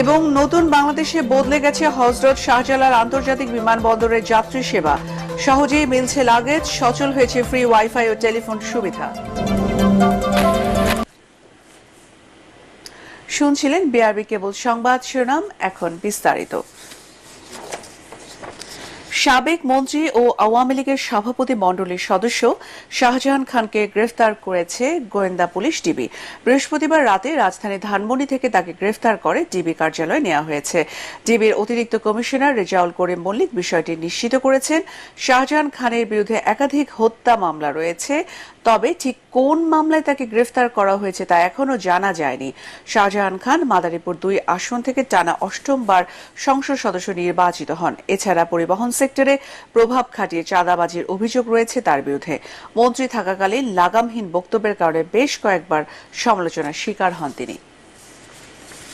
এবং নতুন বাংলাদেশে বদলে গেছে হযরত শাহজালাল আন্তর্জাতিক বিমানবন্দরের যাত্রী সেবা। সহজেই মিলছে লাগেজ, সচল হয়েছে ফ্রি ওয়াইফাই ও টেলিফোন সুবিধা। শুনছিলেন বিআরবি কেবল সংবাদ শিরোনাম, এখন বিস্তারিত। সাবেক মন্ত্রী ও আওয়ামী লীগের সভাপতি মণ্ডলীর সদস্য শাহজাহান খানকে গ্রেফতার করেছে গোয়েন্দা পুলিশ ডিবি। বৃহস্পতিবার রাতে রাজধানী ধানমন্ডি থেকে তাকে গ্রেফতার করে ডিবি কার্যালয়ে নেওয়া হয়েছে। ডিবির অতিরিক্ত কমিশনার রেজাউল করিম মল্লিক বিষয়টি নিশ্চিত করেছেন। শাহজাহান খানের বিরুদ্ধে একাধিক হত্যা মামলা রয়েছে, তবে ঠিক কোন মামলায় তাকে গ্রেফতার করা হয়েছে তা এখনো জানা যায়নি। শাহজাহান খান মাদারীপুর 2 আসন থেকে টানা 8বার সংসদ সদস্য নির্বাচিত হন। এছাড়া পরিবহন সেক্টরে প্রভাব খাটিয়ে চাঁদাবাজির অভিযোগ রয়েছে তার বিরুদ্ধে। মন্ত্রী থাকাকালীন লাগামহীন বক্তব্যের কারণে বেশ কয়েকবার সমালোচনার শিকার হন তিনি।